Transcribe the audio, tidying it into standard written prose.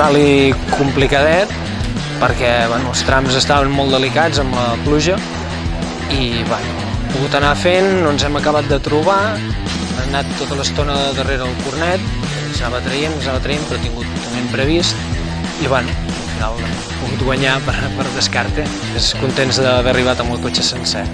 ral·li complicadet perquè els trams estaven molt delicats amb la pluja i hem pogut anar fent, no ens hem acabat de trobar, hem anat tota l'estona darrere el cornet, ens anava traient, però ha tingut un imprevist i al final hem pogut guanyar per descarte. Contents d'haver arribat amb el cotxe sencer.